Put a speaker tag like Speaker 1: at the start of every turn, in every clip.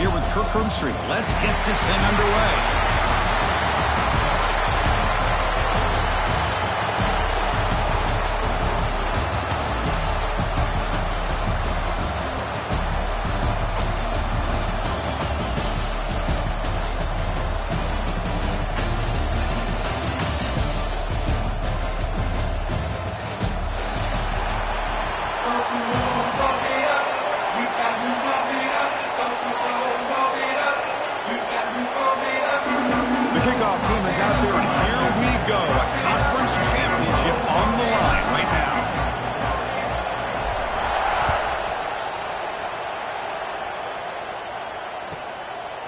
Speaker 1: here with Kirk Herbstreit. Let's get this thing underway.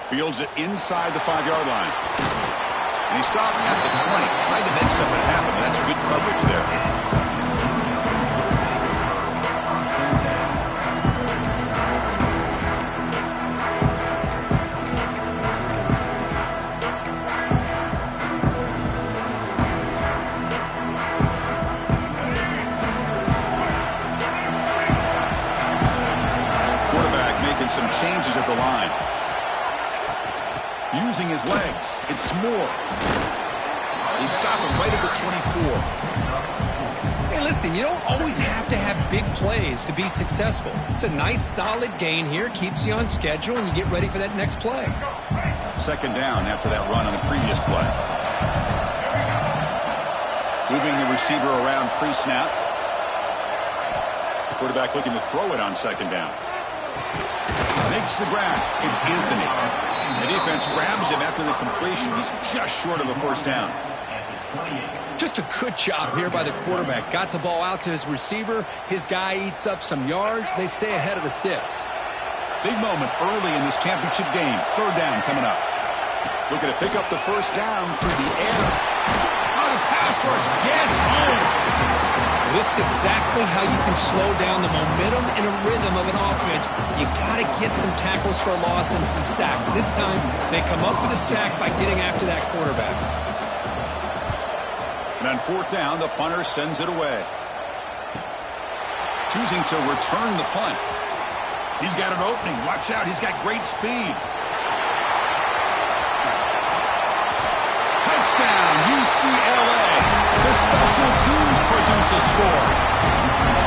Speaker 1: Fields it inside the 5-yard line. And he stopped at the 20. Tried to make something happen, but that's good coverage there. Quarterback making some changes at the line. Using his legs. It's Moore. He stopped him right at the 24.
Speaker 2: Hey, listen, you don't always have to have big plays to be successful. It's a nice, solid gain here. Keeps you on schedule, and you get ready for that next play.
Speaker 1: Second down after that run on the previous play. Moving the receiver around pre-snap. Quarterback looking to throw it on second down. Makes the grab. It's Anthony. The defense grabs him after the completion. He's just short of a first down.
Speaker 2: Just a good job here by the quarterback. Got the ball out to his receiver. His guy eats up some yards. They stay ahead of the sticks.
Speaker 1: Big moment early in this championship game. Third down coming up. Looking to pick up the first down through the air. Oh, the pass rush gets home.
Speaker 2: This is exactly how you can slow down the momentum and a rhythm of an offense. You got to get some tackles for a loss and some sacks. This time, they come up with a sack by getting after that quarterback.
Speaker 1: And on fourth down, the punter sends it away. Choosing to return the punt. He's got an opening. Watch out. He's got great speed. Touchdown, UCLA. The special teams produce a score.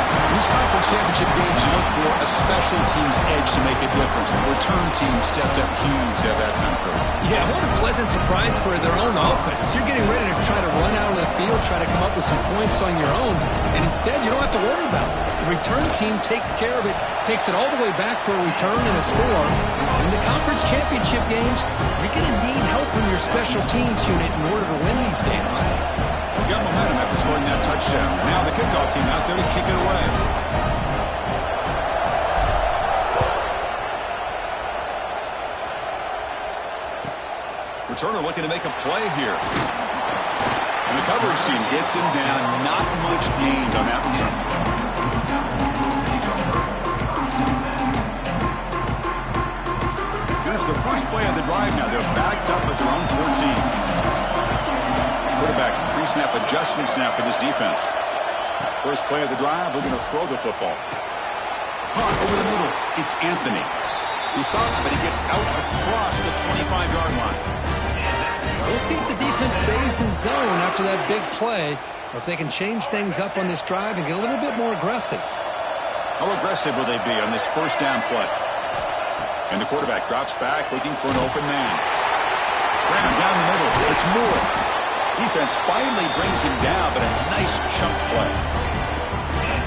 Speaker 1: In these conference championship games, you look for a special teams edge to make a difference. The return team stepped up huge at that time.
Speaker 2: Yeah, what a pleasant surprise for their own offense. You're getting ready to try to run out of the field, try to come up with some points on your own, and instead you don't have to worry about it. The return team takes care of it, takes it all the way back for a return and a score. In the conference championship games, you're going to need help from your special teams unit in order to win these games.
Speaker 1: Got momentum after scoring that touchdown. Now the kickoff team out there to kick it away. Returner looking to make a play here. And the coverage team gets him down. Not much gained on that return. Here's the first play of the drive now. They're backed up at their own 14. Quarterback pre-snap adjustments now for this defense. First play of the drive, they're going to throw the football. Caught over the middle. It's Anthony. He saw it, but he gets out across the 25-yard line.
Speaker 2: We'll see if the defense stays in zone after that big play, or if they can change things up on this drive and get a little bit more aggressive.
Speaker 1: How aggressive will they be on this first down play? And the quarterback drops back, looking for an open man. Graham down the middle. It's Moore. Defense finally brings him down, but a nice chunk play.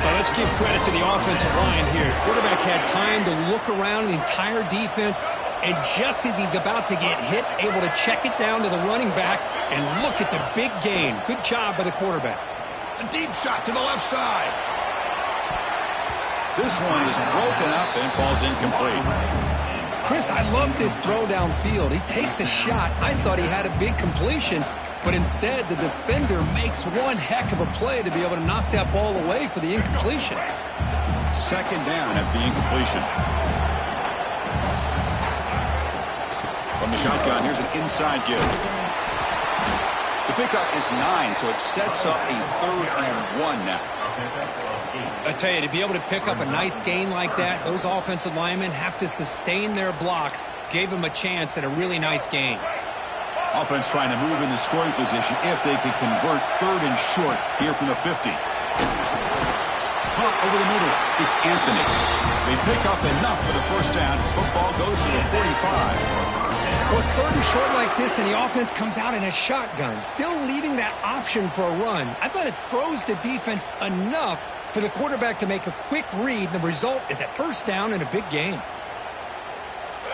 Speaker 2: Well, let's give credit to the offensive line here. Quarterback had time to look around the entire defense, and just as he's about to get hit, able to check it down to the running back, and look at the big gain. Good job by the quarterback.
Speaker 1: A deep shot to the left side. This one is broken up and falls incomplete.
Speaker 2: Chris, I love this throw downfield. He takes a shot. I thought he had a big completion, but instead the defender makes one heck of a play to be able to knock that ball away for the incompletion.
Speaker 1: Second down after the incompletion. From the shotgun, here's an inside give. The The pickup is 9, so it sets up a 3rd and 1 now.
Speaker 2: I tell you, to be able to pick up a nice gain like that, those offensive linemen have to sustain their blocks. Gave them a chance at a really nice gain.
Speaker 1: Offense trying to move into scoring position if they could convert 3rd and short here from the 50. Punt over the middle. It's Anthony. They pick up enough for the first down. Football goes to the 45.
Speaker 2: Well, it's 3rd and short like this, and the offense comes out in a shotgun, still leaving that option for a run. I thought it throws the defense enough for the quarterback to make a quick read. The result is a first down and a big gain.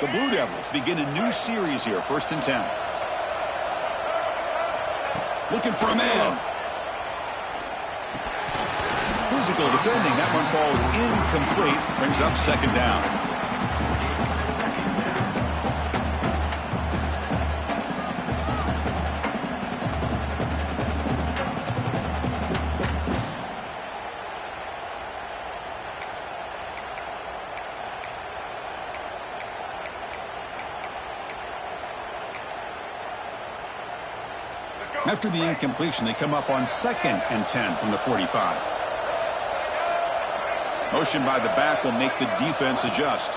Speaker 1: The Blue Devils begin a new series here, 1st and 10. Looking for a man. Physical defending. That one falls incomplete. Brings up 2nd down. After the incompletion, they come up on 2nd and 10 from the 45. Motion by the back will make the defense adjust.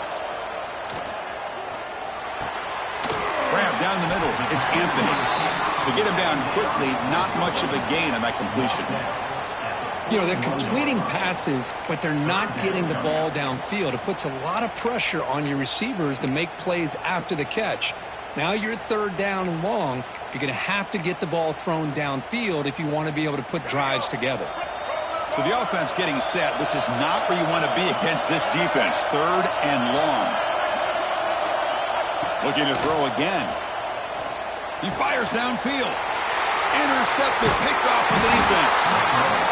Speaker 1: Grab down the middle. It's Anthony. They get him down quickly. Not much of a gain on that completion.
Speaker 2: You know, they're completing passes, but they're not getting the ball downfield. It puts a lot of pressure on your receivers to make plays after the catch. Now you're 3rd down and long. You're going to have to get the ball thrown downfield if you want to be able to put drives together.
Speaker 1: So the offense getting set. This is not where you want to be against this defense. 3rd and long. Looking to throw again. He fires downfield. Intercepted, picked off by the defense.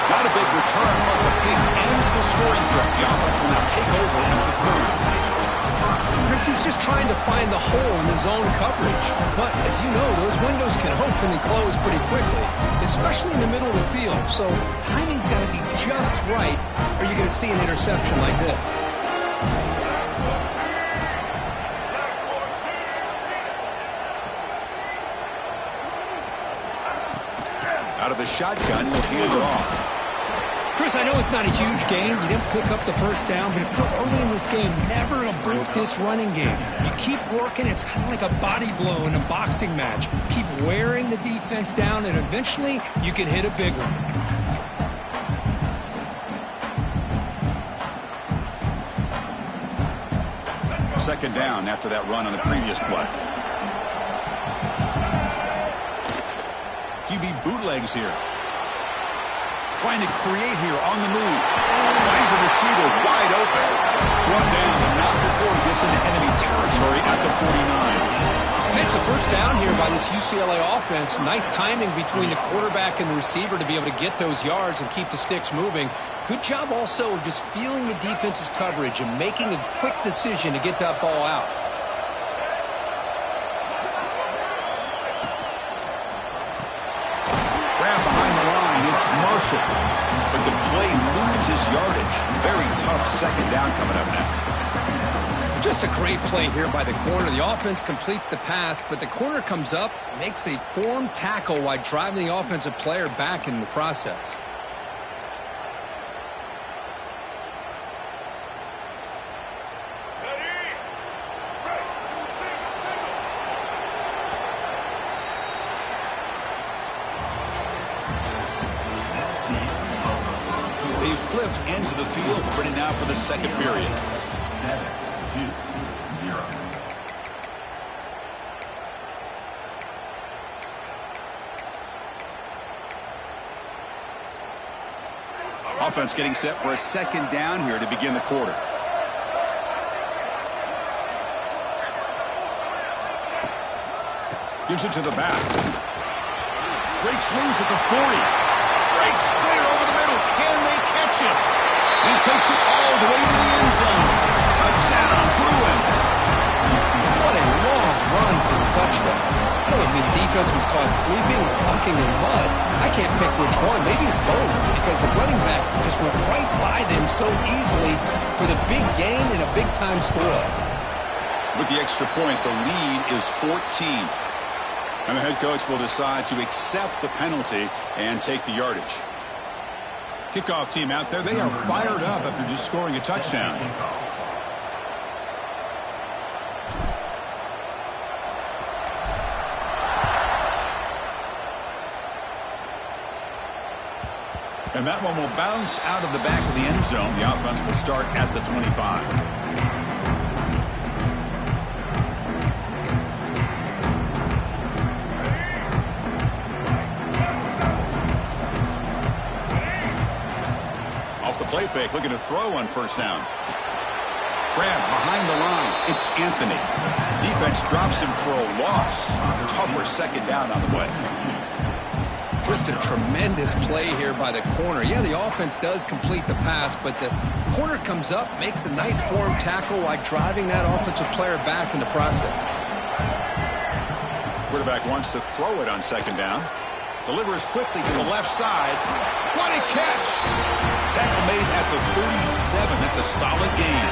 Speaker 1: Not a big return, but the pick ends the scoring threat. The offense will now take over at the 30.
Speaker 2: Chris, he's just trying to find the hole in his zone coverage. But, as you know, those windows can open and close pretty quickly, especially in the middle of the field. So timing's got to be just right, or you're going to see an interception like this.
Speaker 1: Out of the shotgun, he'll hand it off.
Speaker 2: Chris, I know it's not a huge game. You didn't pick up the first down, but it's still early in this game. Never abort this running game. You keep working. It's kind of like a body blow in a boxing match. Keep wearing the defense down, and eventually you can hit a big one.
Speaker 1: Second down after that run on the previous play. QB bootlegs here. Trying to create here on the move. Finds a receiver wide open. Brought down, and not before he gets into enemy territory at the 49.
Speaker 2: It's a first down here by this UCLA offense. Nice timing between the quarterback and the receiver to be able to get those yards and keep the sticks moving. Good job also of just feeling the defense's coverage and making a quick decision to get that ball out.
Speaker 1: It's Marshall, but the play loses yardage. Very tough 2nd down coming up now.
Speaker 2: Just a great play here by the corner. The offense completes the pass, but the corner comes up, makes a formed tackle while driving the offensive player back in the process.
Speaker 1: Flipped ends of the field, ready now for the 2nd period. 7-0. Offense getting set for a 2nd down here to begin the quarter. Gives it to the back. Breaks loose at the 40. Breaks clear over the middle. Can they catch him? He takes it all the way to the end zone. Touchdown, Bruins.
Speaker 2: What a long run for the touchdown. I don't know if his defense was caught sleeping or walking in mud. I can't pick which one. Maybe it's both, because the running back just went right by them so easily for the big gain and a big-time score.
Speaker 1: With the extra point, the lead is 14. And the head coach will decide to accept the penalty and take the yardage. Kickoff team out there, they are fired up after just scoring a touchdown. And that one will bounce out of the back of the end zone. The offense will start at the 25. Off the play fake, looking to throw on first down. Grab behind the line. It's Anthony. Defense drops him for a loss. Tougher second down on the way.
Speaker 2: Just a tremendous play here by the corner. Yeah, the offense does complete the pass, but the corner comes up, makes a nice form tackle while driving that offensive player back in the process.
Speaker 1: Quarterback wants to throw it on second down. Delivers quickly to the left side. What a catch! Tackle made at the 37. That's a solid gain.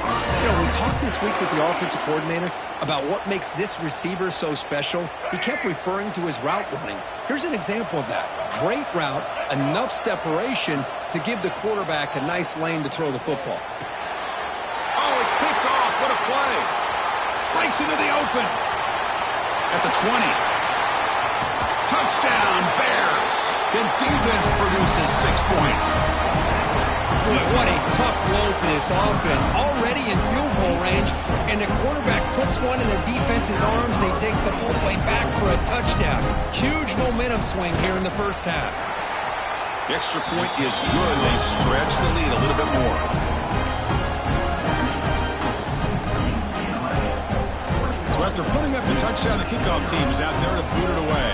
Speaker 2: You know, we talked this week with the offensive coordinator about what makes this receiver so special. He kept referring to his route running. Here's an example of that. Great route, enough separation to give the quarterback a nice lane to throw the football.
Speaker 1: Oh, it's picked off. What a play. Breaks into the open. At the 20. Touchdown, Bears. The defense produces 6 points.
Speaker 2: Boy, what a tough blow for this offense. Already in field goal range, and the quarterback puts one in the defense's arms, and he takes it all the way back for a touchdown. Huge momentum swing here in the first half.
Speaker 1: The extra point is good. They stretch the lead a little bit more. So after putting up the touchdown, the kickoff team is out there to boot it away.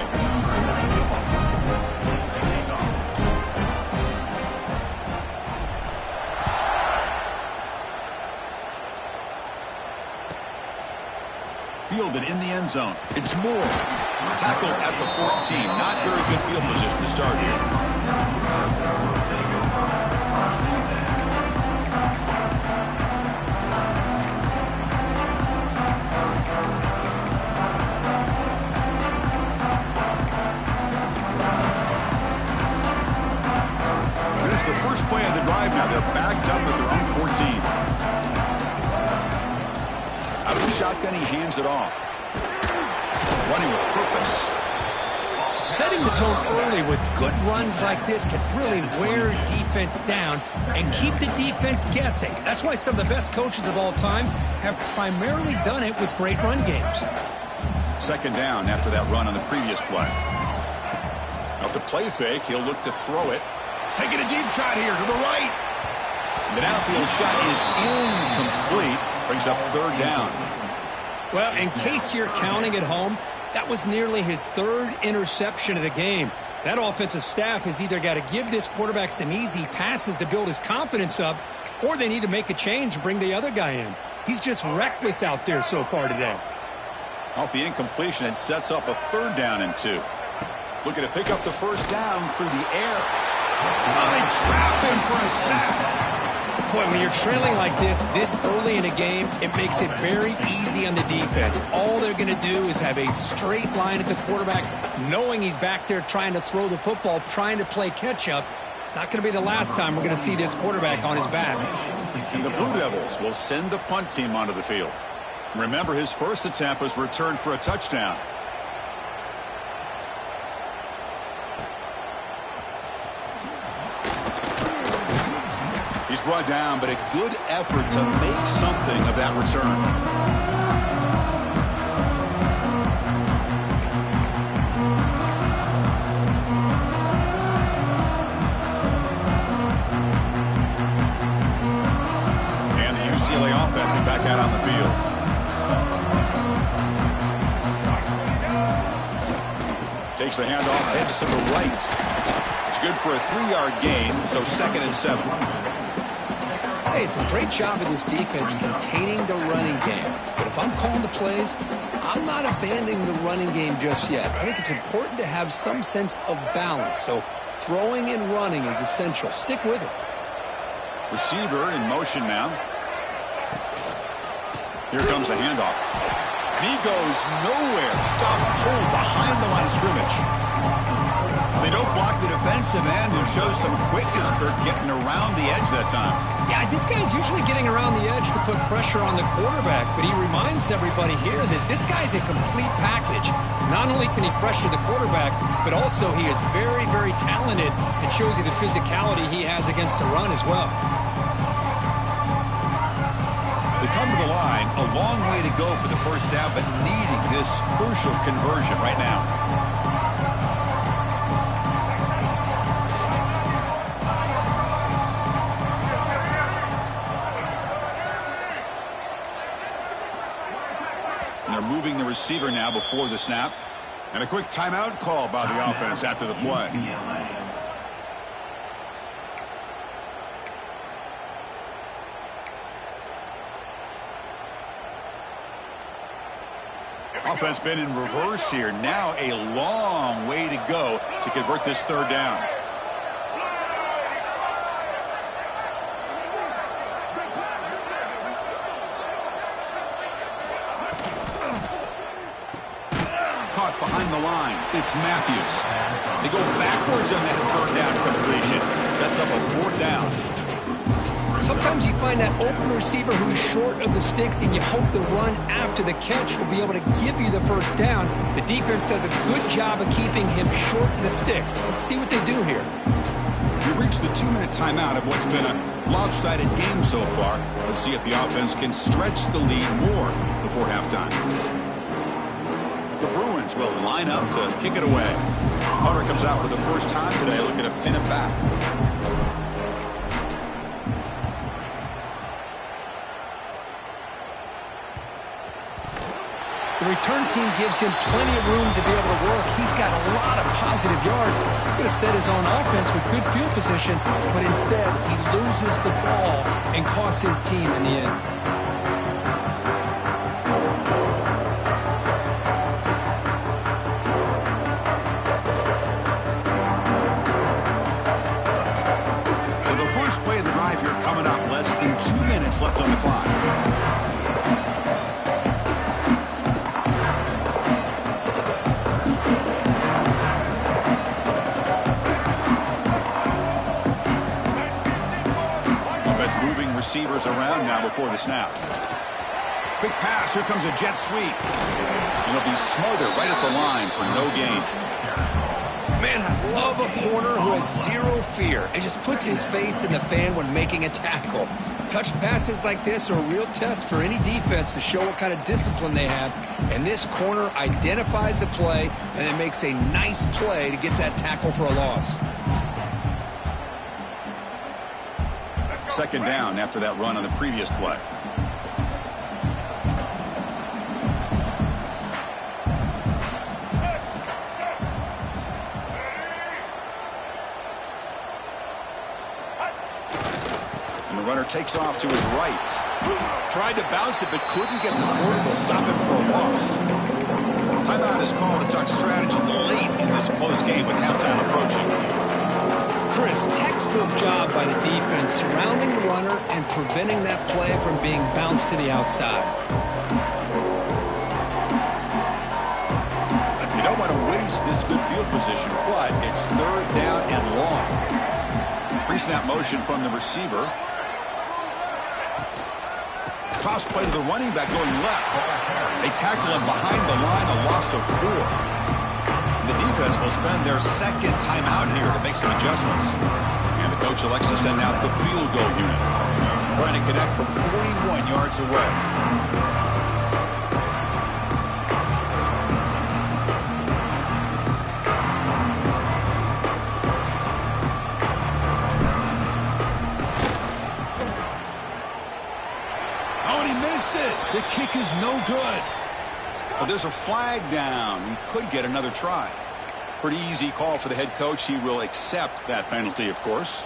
Speaker 1: Fielded in the end zone. It's Moore. Tackled at the 14. Not very good field position to start here. Here's the first play of the drive now. They're backed up at their own 14. Out of the shotgun, he hands it off. Running with purpose.
Speaker 2: Setting the tone early with good runs like this can really wear defense down and keep the defense guessing. That's why some of the best coaches of all time have primarily done it with great run games.
Speaker 1: Second down after that run on the previous play. Off the play fake, he'll look to throw it. Taking a deep shot here to the right. The downfield shot is incomplete. Brings up third down.
Speaker 2: Well, in case you're counting at home, that was nearly his third interception of the game. That offensive staff has either got to give this quarterback some easy passes to build his confidence up, or they need to make a change and bring the other guy in. He's just reckless out there so far today.
Speaker 1: Off the incompletion, it sets up a third down and 2. Looking to pick up the first down through the air. Oh, they trap him for a sack.
Speaker 2: Boy, when you're trailing like this early in a game, it makes it very easy on the defense. All they're going to do is have a straight line at the quarterback, knowing he's back there trying to throw the football, trying to play catch-up. It's not going to be the last time we're going to see this quarterback on his back.
Speaker 1: And the Blue Devils will send the punt team onto the field. Remember, his first attempt was returned for a touchdown. He's brought down, but a good effort to make something of that return. And the UCLA offense is back out on the field. Takes the handoff, heads to the right. It's good for a 3-yard gain, so 2nd and 7.
Speaker 2: Hey, it's a great job of this defense containing the running game. But if I'm calling the plays, I'm not abandoning the running game just yet. I think it's important to have some sense of balance. So throwing and running is essential. Stick with it.
Speaker 1: Receiver in motion now. Here comes the handoff. And he goes nowhere. Stop cold behind the line of scrimmage. They don't block the defensive end, who shows some quickness, Kirk, getting around the edge that time.
Speaker 2: Yeah, this guy's usually getting around the edge to put pressure on the quarterback, but he reminds everybody here that this guy's a complete package. Not only can he pressure the quarterback, but also he is very, very talented and shows you the physicality he has against the run as well.
Speaker 1: They come to the line, a long way to go for the first down, but needing this crucial conversion right now. They're moving the receiver now before the snap. And a quick timeout call by the offense after the play. Offense been in reverse here. Now a long way to go to convert this third down. Caught behind the line. It's Matthews. They go backwards on that third down completion. Sets up a fourth down.
Speaker 2: Sometimes you find that open receiver who's short of the sticks, and you hope the run after the catch will be able to give you the first down. The defense does a good job of keeping him short of the sticks. Let's see what they do here.
Speaker 1: We reached the 2-minute timeout of what's been a lopsided game so far. Let's see if the offense can stretch the lead more before halftime. The Bruins will line up to kick it away. Hunter comes out for the first time today, looking to pin it back.
Speaker 2: The return team gives him plenty of room to be able to work. He's got a lot of positive yards. He's going to set his own offense with good field position, but instead he loses the ball and costs his team in the end.
Speaker 1: So the first play of the drive here coming up. Less than 2 minutes left on the clock. Receivers around now before the snap. Quick pass. Here comes a jet sweep. And he'll be smothered right at the line for no gain.
Speaker 2: Man, I love a corner who has zero fear and just puts his face in the fan when making a tackle. Touch passes like this are a real test for any defense to show what kind of discipline they have. And this corner identifies the play and then makes a nice play to get that tackle for a loss.
Speaker 1: Second down after that run on the previous play. And the runner takes off to his right. Tried to bounce it, but couldn't get the cortical. Stop it for a loss. Timeout is called to talk strategy late in this close game with halftime approaching.
Speaker 2: Chris, textbook job by the defense surrounding the runner and preventing that play from being bounced to the outside.
Speaker 1: You don't want to waste this good field position, but it's third down and long. Pre-snap motion from the receiver. Toss play to the running back going left. They tackle him behind the line, a loss of 4. The defense will spend their second timeout here to make some adjustments. And the coach elects to send out the field goal unit. Trying to connect from 41 yards away. Oh, and he missed it. The kick is no good. Well, there's a flag down. He could get another try. Pretty easy call for the head coach. He will accept that penalty, of course.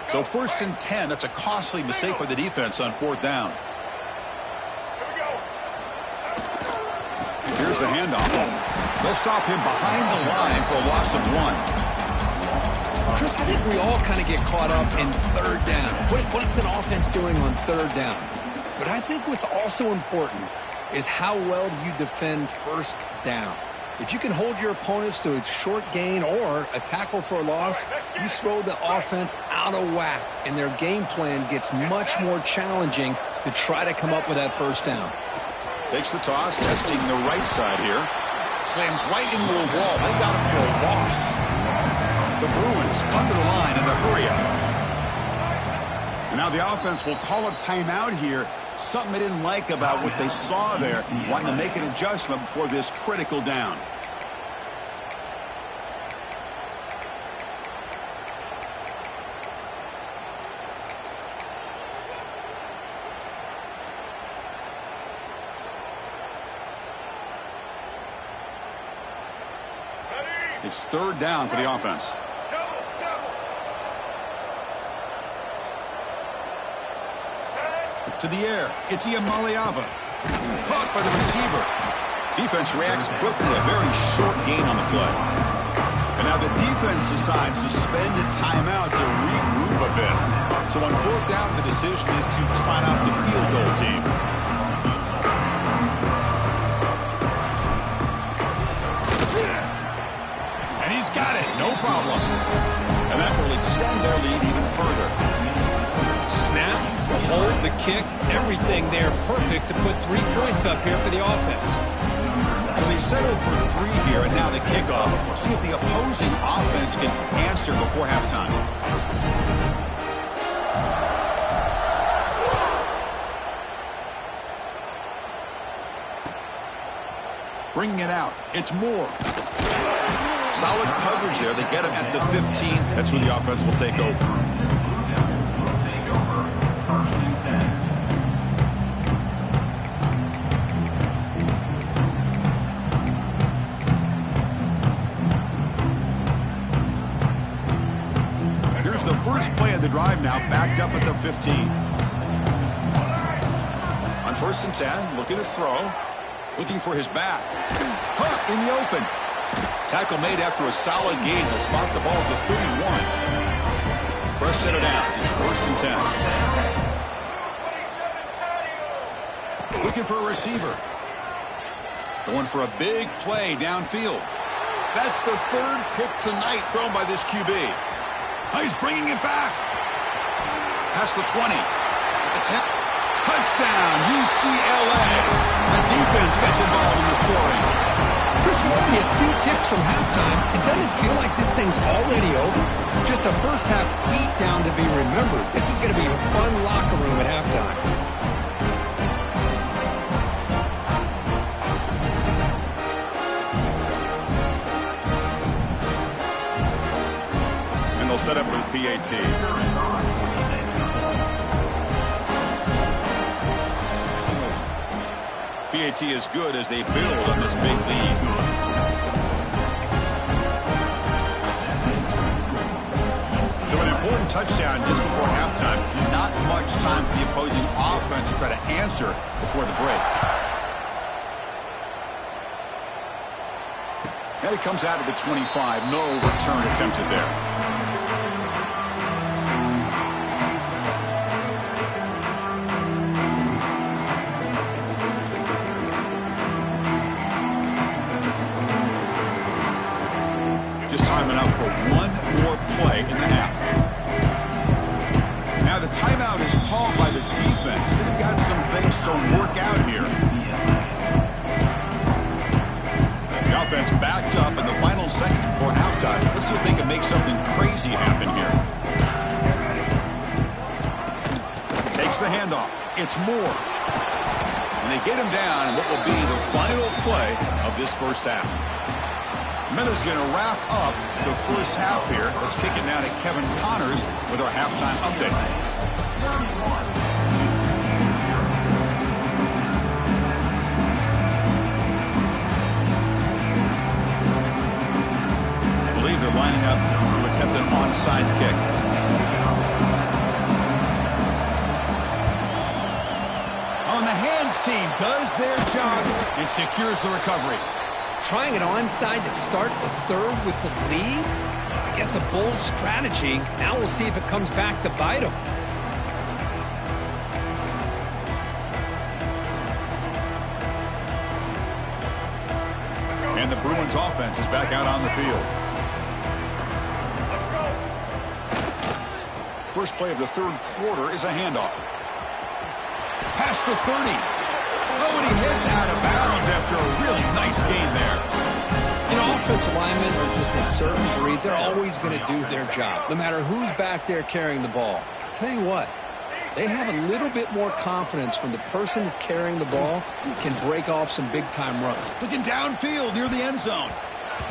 Speaker 1: So 1st and 10. That's a costly mistake by the defense on 4th down. Here's the handoff. They'll stop him behind the line for a loss of 1.
Speaker 2: Chris, I think we all kind of get caught up in third down. What's an offense doing on third down? But I think what's also important is how well do you defend first down. If you can hold your opponents to a short gain or a tackle for a loss, you throw the offense out of whack, and their game plan gets much more challenging to try to come up with that first down.
Speaker 1: Takes the toss, testing the right side here. Slams right into a wall. They got him for a loss. The Bruins come to the line in the hurry-up. And now the offense will call a timeout here. Something they didn't like about what they saw there. Wanting to make an adjustment before this critical down. It's third down for the offense. To the air. It's Ncaa. Caught by the receiver. Defense reacts quickly. A very short gain on the play. And now the defense decides to spend a timeout to regroup a bit. So on fourth down, the decision is to trot out the field goal team. And he's got it. No problem. And that will extend their lead even further.
Speaker 2: Snap, the hold, the kick, everything there perfect to put 3 points up here for the offense.
Speaker 1: So they settled for 3 here, and now the kickoff. See if the opposing offense can answer before halftime. Bringing it out. It's Moore. Solid coverage there. They get him at the 15. That's where the offense will take over. Here's the first play of the drive now, backed up at the 15. On 1st and 10, looking to throw. Looking for his back. Hurt in the open. Tackle made after a solid gain. He'll spot the ball at the 31. Fresh set of downs. It's 1st and 10. Looking for a receiver. Going for a big play downfield. That's the 3rd pick tonight thrown by this QB. He's bringing it back. Past the 20. At the 10. Touchdown, UCLA. The defense gets involved in the scoring.
Speaker 2: Chris, we're only a few ticks from halftime. It doesn't feel like this thing's already over. Just a first half beatdown to be remembered. This is going to be a fun locker room at halftime.
Speaker 1: And they'll set up with PAT. PAT is good as they build on this big lead. So an important touchdown just before halftime. Not much time for the opposing offense to try to answer before the break. And it comes out of the 25. No return attempted there. Time enough for one more play in the half. Now the timeout is called by the defense. They've got some things to work out here. The offense backed up in the final seconds before halftime. Let's see if they can make something crazy happen here. Takes the handoff. It's Moore. And they get him down in what will be the final play of this first half. Miller's going to wrap up the first half here. Let's kick it now to Kevin Connors with our halftime update. I believe they're lining up to attempt an onside kick. On the hands team does their job and secures the recovery.
Speaker 2: Trying it onside to start the third with the lead? It's, I guess, a bold strategy. Now we'll see if it comes back to bite them.
Speaker 1: And the Bruins offense is back out on the field. First play of the third quarter is a handoff. Past the 30. Oh, and he heads out of bounds after a really nice game there.
Speaker 2: You know, offensive linemen are just a certain breed. They're always going to do their job, no matter who's back there carrying the ball. I'll tell you what, they have a little bit more confidence when the person that's carrying the ball can break off some big-time runs.
Speaker 1: Looking downfield near the end zone.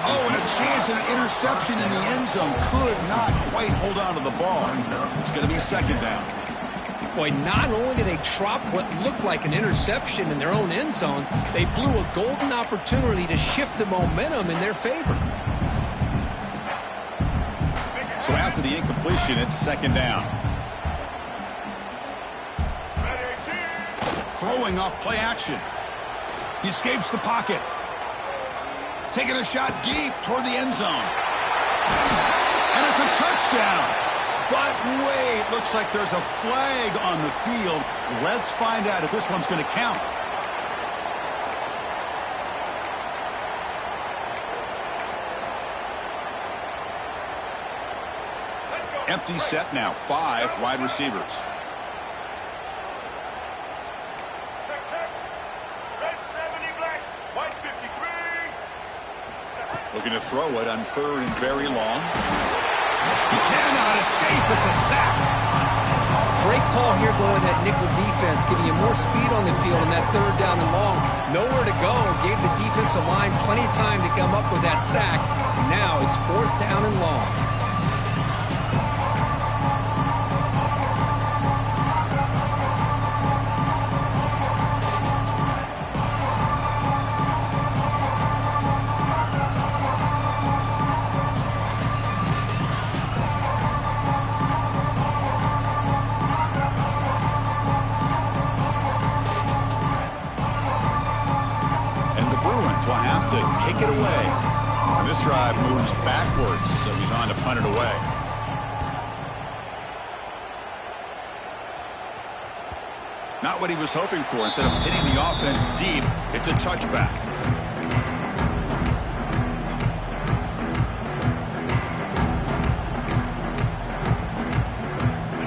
Speaker 1: Oh, and a chance at an interception in the end zone. Could not quite hold on to the ball. It's going to be second down.
Speaker 2: Boy, not only did they drop what looked like an interception in their own end zone, they blew a golden opportunity to shift the momentum in their favor.
Speaker 1: So after the incompletion, it's second down. Throwing off play action. He escapes the pocket. Taking a shot deep toward the end zone. And it's a touchdown. But wait, looks like there's a flag on the field. Let's find out if this one's going to count. Empty set now. 5 wide receivers. Looking to throw it on third and very long. He cannot escape. It's a sack.
Speaker 2: Great call here going that nickel defense, giving you more speed on the field in that third down and long. Nowhere to go. Gave the defensive line plenty of time to come up with that sack. Now it's fourth down and long.
Speaker 1: Will have to kick it away. And this drive moves backwards, so he's on to punt it away. Not what he was hoping for. Instead of hitting the offense deep, it's a touchback.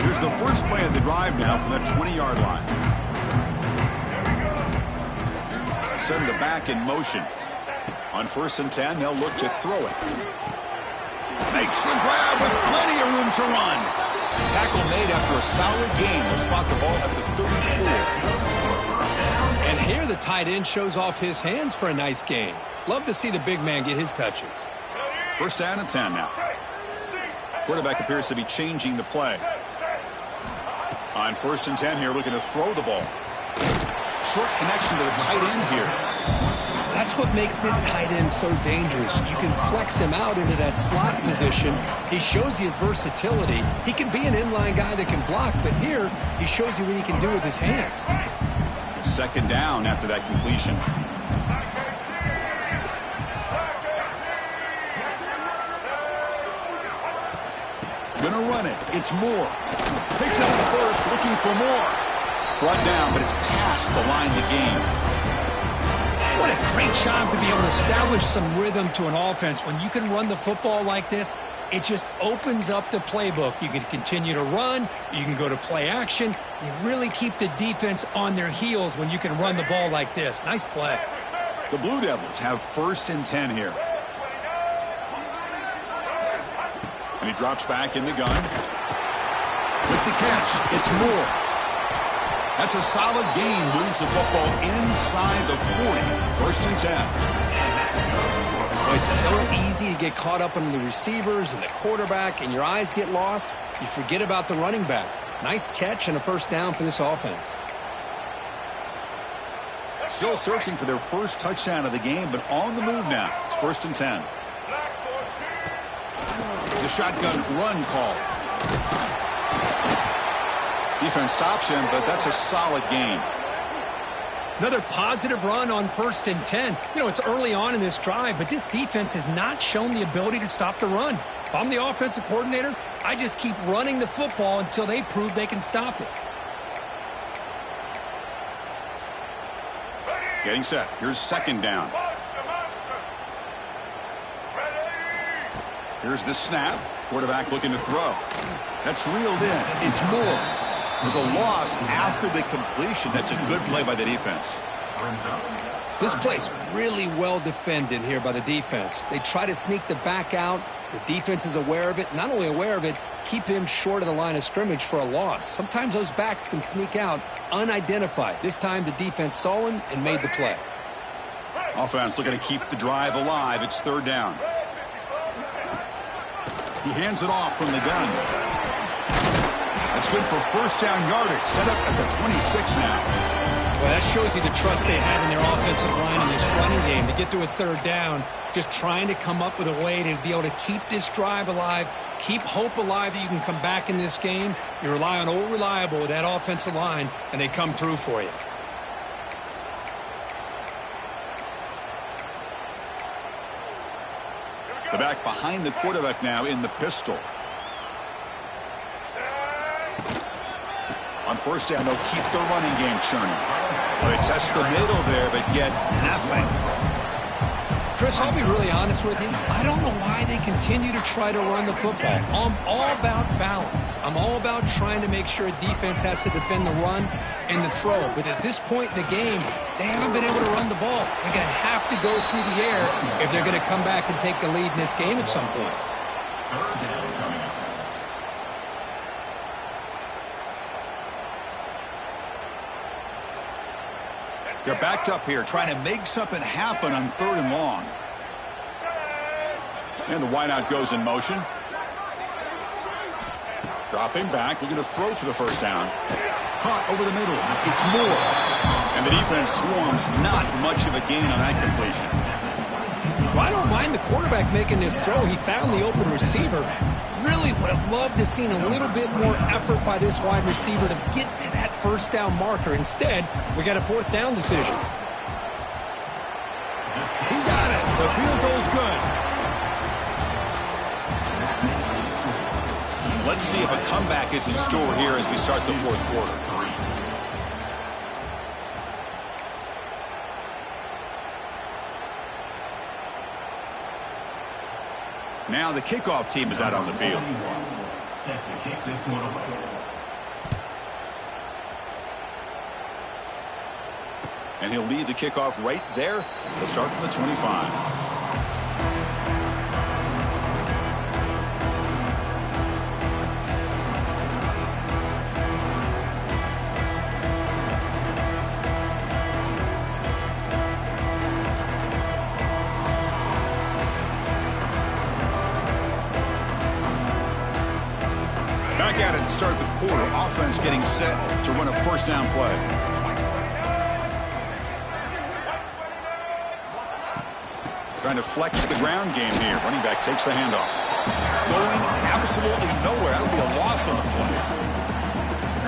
Speaker 1: Here's the first play of the drive now from the 20-yard line. Send the back in motion. On 1st and 10, they'll look to throw it. Makes the grab with plenty of room to run. Tackle made after a solid gain. They'll spot the ball at the 34.
Speaker 2: And here the tight end shows off his hands for a nice gain. Love to see the big man get his touches.
Speaker 1: 1st down and 10 now. Quarterback appears to be changing the play. On 1st and 10 here, looking to throw the ball. Short connection to the tight end here.
Speaker 2: That's what makes this tight end so dangerous. You can flex him out into that slot position. He shows you his versatility. He can be an inline guy that can block, but here he shows you what he can do with his hands.
Speaker 1: Second down after that completion. Gonna run it. It's Moore. Picks up the first, looking for more. Brought down, but it's past the line to gain.
Speaker 2: What a great job to be able to establish some rhythm to an offense. When you can run the football like this, it just opens up the playbook. You can continue to run. You can go to play action. You really keep the defense on their heels when you can run the ball like this. Nice play.
Speaker 1: The Blue Devils have 1st and 10 here. And he drops back in the gun. With the catch, it's Moore. That's a solid gain. Moves the football inside the 40. 1st and 10.
Speaker 2: Well, it's so easy to get caught up in the receivers and the quarterback, and your eyes get lost. You forget about the running back. Nice catch and a 1st down for this offense.
Speaker 1: Still searching for their first touchdown of the game, but on the move now. It's 1st and 10. It's a shotgun run call. Defense stops him, but that's a solid gain.
Speaker 2: Another positive run on 1st and 10. You know, it's early on in this drive, but this defense has not shown the ability to stop the run. If I'm the offensive coordinator, I just keep running the football until they prove they can stop it.
Speaker 1: Getting set. Here's 2nd down. Here's the snap. Quarterback looking to throw. That's reeled in. It's Moore. There's a loss after the completion. That's a good play by the defense.
Speaker 2: This play's really well defended here by the defense. They try to sneak the back out. The defense is aware of it. Not only aware of it, keep him short of the line of scrimmage for a loss. Sometimes those backs can sneak out unidentified. This time the defense saw him and made the play.
Speaker 1: Offense looking to keep the drive alive. It's 3rd down. He hands it off from the gun. That's good for 1st down yardage. Set up at the 26 now.
Speaker 2: Well, that shows you the trust they have in their offensive line in this running game. To get to a 3rd down, just trying to come up with a way to be able to keep this drive alive, keep hope alive that you can come back in this game. You rely on Old Reliable with that offensive line, and they come through for you.
Speaker 1: The back behind the quarterback now in the pistol. On 1st down, they'll keep the running game churning. Well, they test the middle there, but get nothing.
Speaker 2: Chris, I'll be really honest with you. I don't know why they continue to try to run the football. I'm all about balance. I'm all about trying to make sure a defense has to defend the run and the throw. But at this point in the game, they haven't been able to run the ball. They're going to have to go through the air if they're going to come back and take the lead in this game at some point.
Speaker 1: They're backed up here, trying to make something happen on 3rd and long. And the wideout goes in motion. Dropping back, looking to throw for the 1st down. Caught over the middle. It's Moore. And the defense swarms. Not much of a gain on that completion.
Speaker 2: Well, I don't mind the quarterback making this throw. He found the open receiver. Really would have loved to have seen a little bit more effort by this wide receiver to get to that 1st down marker. Instead, we got a 4th down decision.
Speaker 1: He got it. The field goal's good. Let's see if a comeback is in store here as we start the 4th quarter. Now the kickoff team is out on the field. Set to kick this one away. And he'll lead the kickoff right there. He'll start from the 25. Back at it to start the quarter. Offense getting set to run a 1st down play. Trying to flex the ground game here. Running back takes the handoff. Going absolutely nowhere. That'll be a loss on the play.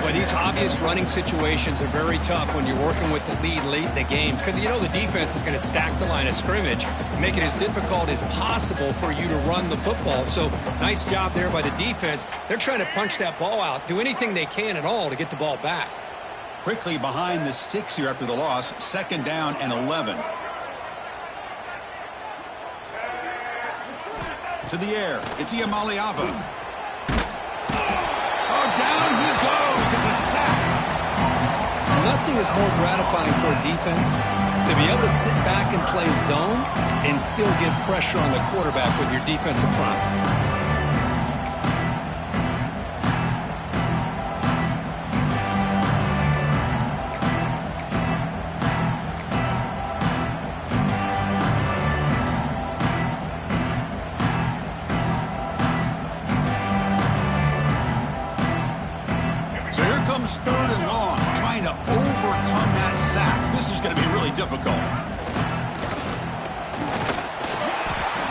Speaker 2: Well, these obvious running situations are very tough when you're working with the lead late in the game because you know the defense is going to stack the line of scrimmage, make it as difficult as possible for you to run the football. So nice job there by the defense. They're trying to punch that ball out, do anything they can at all to get the ball back.
Speaker 1: Quickly behind the sticks here after the loss. 2nd down and 11. To the air. It's Iamaleava. Oh, down he goes. It's a sack.
Speaker 2: Nothing is more gratifying for a defense to be able to sit back and play zone and still get pressure on the quarterback with your defensive front.
Speaker 1: So here comes 3rd and long, trying to overcome that sack. This is going to be really difficult.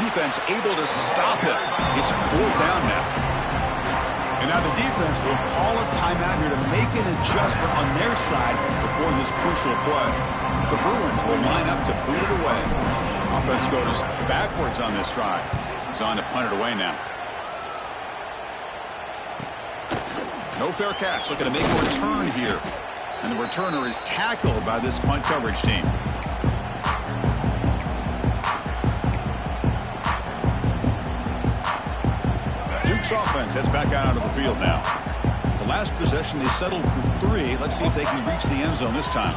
Speaker 1: Defense able to stop it. It's 4th down now. And now the defense will call a timeout here to make an adjustment on their side before this crucial play. The Bruins will line up to boot it away. Offense goes backwards on this drive. He's on to punt it away now. No fair catch. Looking to make a return here. And the returner is tackled by this punt coverage team. Duke's offense heads back out onto the field now. The last possession, they settled for 3. Let's see if they can reach the end zone this time.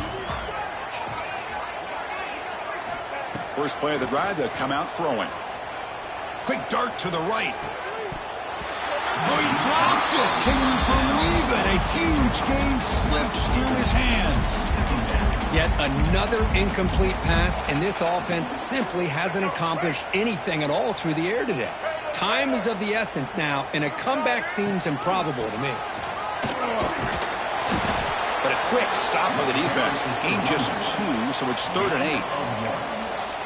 Speaker 1: First play of the drive, they'll come out throwing. Quick dart to the right. Oh, he dropped it. Can you believe it? A huge gain slips through his hands.
Speaker 2: Yet another incomplete pass, and this offense simply hasn't accomplished anything at all through the air today. Time is of the essence now, and a comeback seems improbable to me.
Speaker 1: But a quick stop by the defense. Gain just 2, so it's 3rd and 8.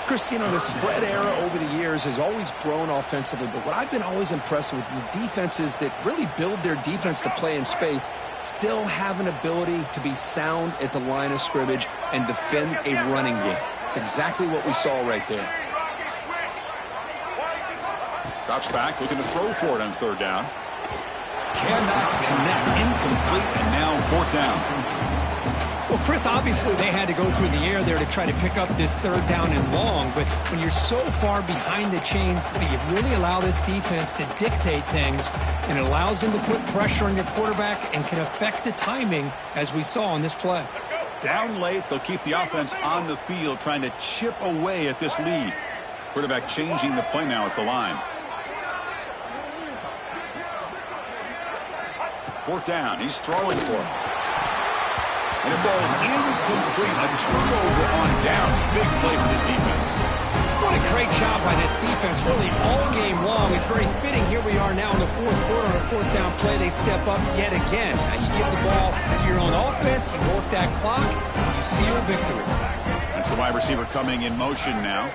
Speaker 2: Chris, you know, the spread era over the years has always grown offensively, but what I've been always impressed with defenses that really build their defense to play in space still have an ability to be sound at the line of scrimmage and defend a running game. It's exactly what we saw right there.
Speaker 1: Drops back, looking to throw for it on 3rd down. Cannot connect, incomplete, and now 4th down.
Speaker 2: Well, Chris, obviously they had to go through the air there to try to pick up this 3rd down and long, but when you're so far behind the chains, you really allow this defense to dictate things, and it allows them to put pressure on your quarterback and can affect the timing, as we saw on this play.
Speaker 1: Down late, they'll keep the offense on the field, trying to chip away at this lead. Quarterback changing the play now at the line. 4th down, he's throwing for it. And it falls incomplete. A turnover on downs. Big play for this defense.
Speaker 2: What a great job by this defense, really all game long. It's very fitting. Here we are now in the 4th quarter on a 4th down play. They step up yet again. Now you give the ball to your own offense, you work that clock, and you see your victory.
Speaker 1: That's the wide receiver coming in motion now.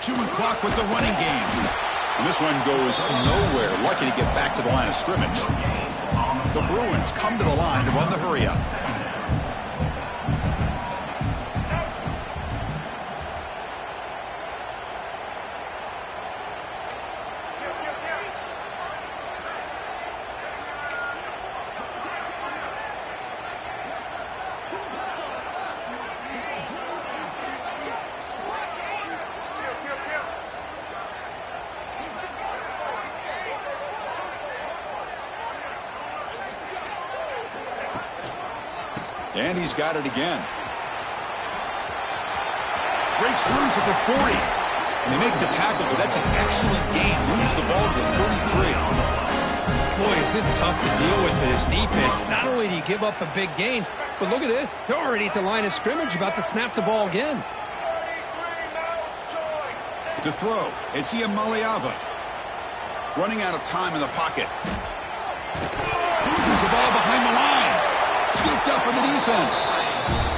Speaker 1: Chewing clock with the running game. And this one goes nowhere. Lucky to get back to the line of scrimmage. The Bruins come to the line to run the hurry-up. And he's got it again. Breaks loose at the 40. And they make the tackle, but that's an excellent gain. Moves the ball to the 33.
Speaker 2: Boy, is this tough to deal with for this defense. Not only do you give up a big gain, but look at this. They're already at the line of scrimmage, about to snap the ball again.
Speaker 1: To throw, it's Ncaa. Running out of time in the pocket. Loses the ball behind the line. Scooped up in the defense.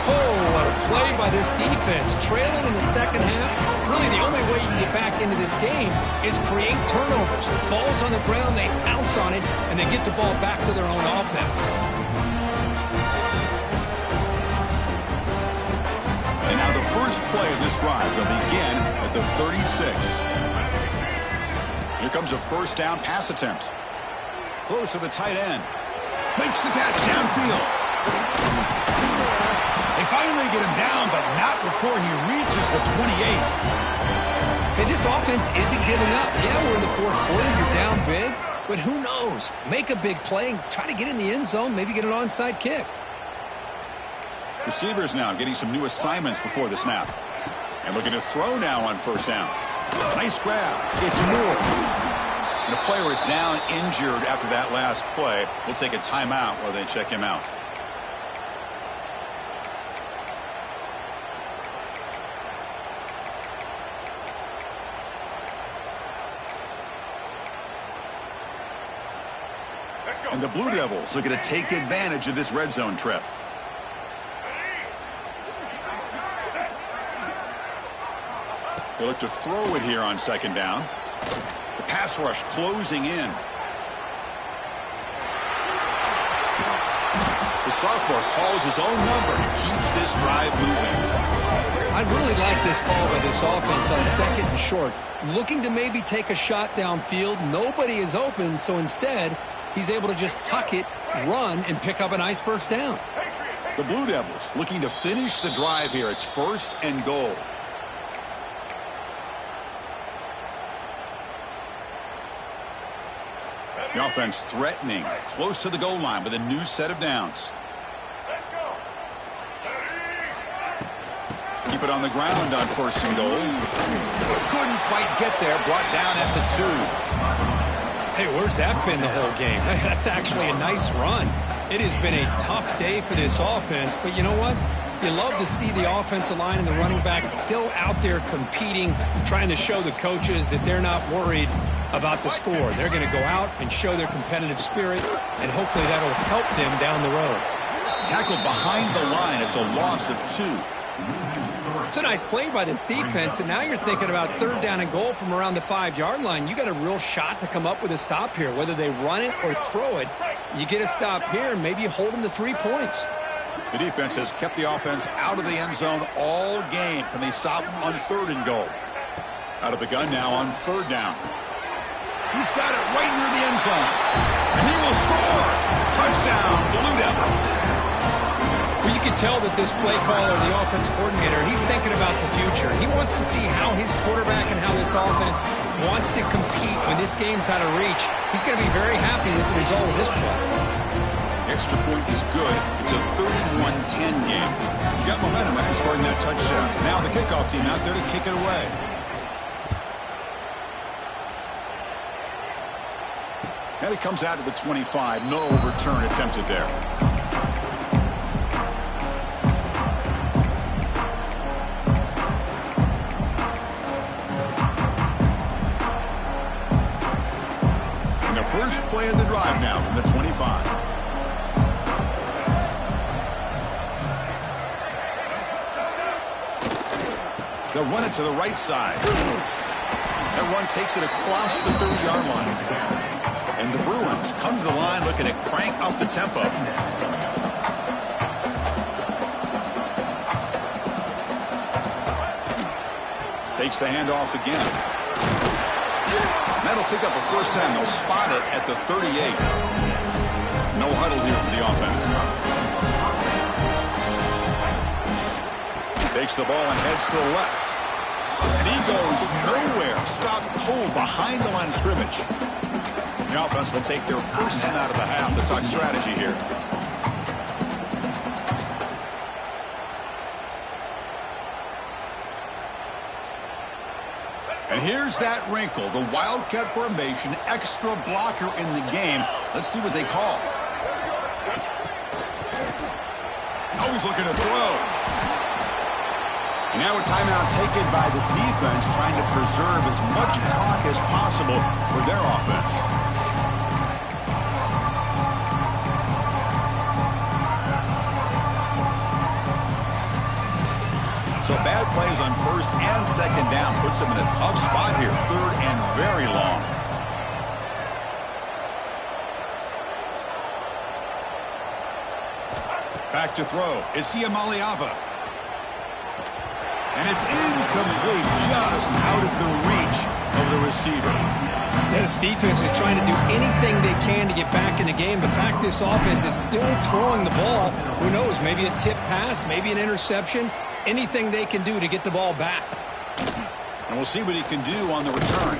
Speaker 2: Oh, what a play by this defense. Trailing in the second half. Really, the only way you can get back into this game is create turnovers. Ball's on the ground, they pounce on it, and they get the ball back to their own offense.
Speaker 1: And now the first play of this drive will begin at the 36. Here comes a 1st down pass attempt. Close to the tight end. Makes the catch downfield. They finally get him down, but not before he reaches the 28.
Speaker 2: Hey, this offense isn't giving up. Yeah, we're in the 4th quarter. You're down big. But who knows? Make a big play. Try to get in the end zone. Maybe get an onside kick.
Speaker 1: Receivers now getting some new assignments before the snap. And looking to throw now on 1st down. Nice grab. It's Moore. And the player is down injured after that last play. We'll take a timeout while they check him out. And the Blue Devils looking to take advantage of this red zone trip. They look to throw it here on second down. The pass rush closing in. The sophomore calls his own number and keeps this drive moving.
Speaker 2: I really like this call by this offense on second and short. Looking to maybe take a shot downfield. Nobody is open, so instead, he's able to just tuck it, run, and pick up a nice first down.
Speaker 1: The Blue Devils looking to finish the drive here. It's 1st and goal. The offense threatening, close to the goal line with a new set of downs. Keep it on the ground on 1st and goal. Couldn't quite get there, brought down at the 2.
Speaker 2: Hey, where's that been the whole game? That's actually a nice run. It has been a tough day for this offense, but you know what? You love to see the offensive line and the running back still out there competing, trying to show the coaches that they're not worried about the score. They're going to go out and show their competitive spirit, and hopefully that'll help them down the road.
Speaker 1: Tackled behind the line. It's a loss of 2.
Speaker 2: It's a nice play by this defense, and now you're thinking about 3rd down and goal from around the 5-yard line. You got a real shot to come up with a stop here. Whether they run it or throw it, you get a stop here, and maybe you hold them to 3 points.
Speaker 1: The defense has kept the offense out of the end zone all game. Can they stop on 3rd and goal? Out of the gun now on 3rd down. He's got it right near the end zone. And he will score. Touchdown, Blue Devils.
Speaker 2: Well, you can tell that this play caller, the offense coordinator, he's thinking about the future. He wants to see how his quarterback and how this offense wants to compete when this game's out of reach. He's going to be very happy with the result of this play.
Speaker 1: Extra point is good. It's a 31-10 game. You got momentum after scoring that touchdown. Now the kickoff team out there to kick it away. And it comes out to the 25. No return attempted there. First play of the drive now from the 25. They'll run it to the right side. That run takes it across the 30-yard line. And the Bruins come to the line looking to crank up the tempo. Takes the handoff again. That'll pick up a first down. They'll spot it at the 38. No huddle here for the offense. Takes the ball and heads to the left. And he goes nowhere. Stopped cold behind the line of scrimmage. The offense will take their first 10 out of the half. The talk strategy here. And here's that wrinkle, the Wildcat formation, extra blocker in the game. Let's see what they call. Oh, he's looking to throw. And now a timeout taken by the defense, trying to preserve as much clock as possible for their offense. So bad plays on 1st and 2nd down puts them in a tough spot here. 3rd and very long. Back to throw. It's Ncaa. And it's incomplete, just out of the reach of the receiver.
Speaker 2: Yeah, this defense is trying to do anything they can to get back in the game. The fact this offense is still throwing the ball, who knows, maybe a tip pass, maybe an interception. Anything they can do to get the ball back.
Speaker 1: And we'll see what he can do on the return.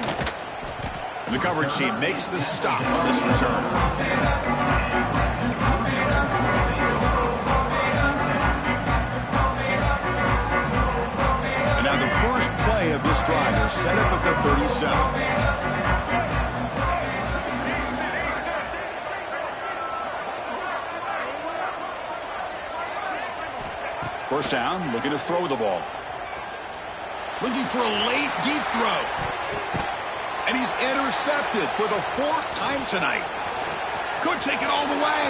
Speaker 1: The coverage team makes the stop on this return. And now the first play of this drive is set up at the 37. First down, looking to throw the ball. Looking for a late, deep throw. And he's intercepted for the 4th time tonight. Could take it all the way.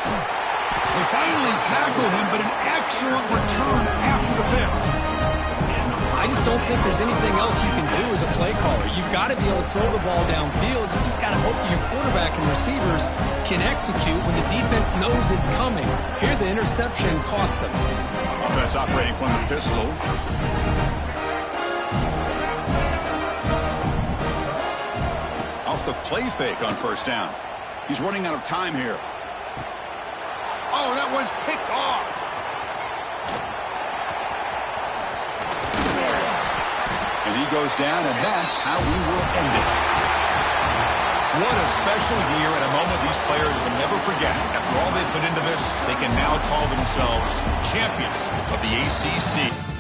Speaker 1: They finally tackle him, but an excellent return after the pick.
Speaker 2: I just don't think there's anything else you can do as a play caller. You've got to be able to throw the ball downfield. You just got to hope that your quarterback and receivers can execute when the defense knows it's coming. Here, the interception cost them.
Speaker 1: Offense operating from the pistol. Off the play fake on first down. He's running out of time here. Oh, that one's picked off. And he goes down, and that's how we will end it. What a special year and a moment these players will never forget. After all they put into this, they can now call themselves champions of the ACC.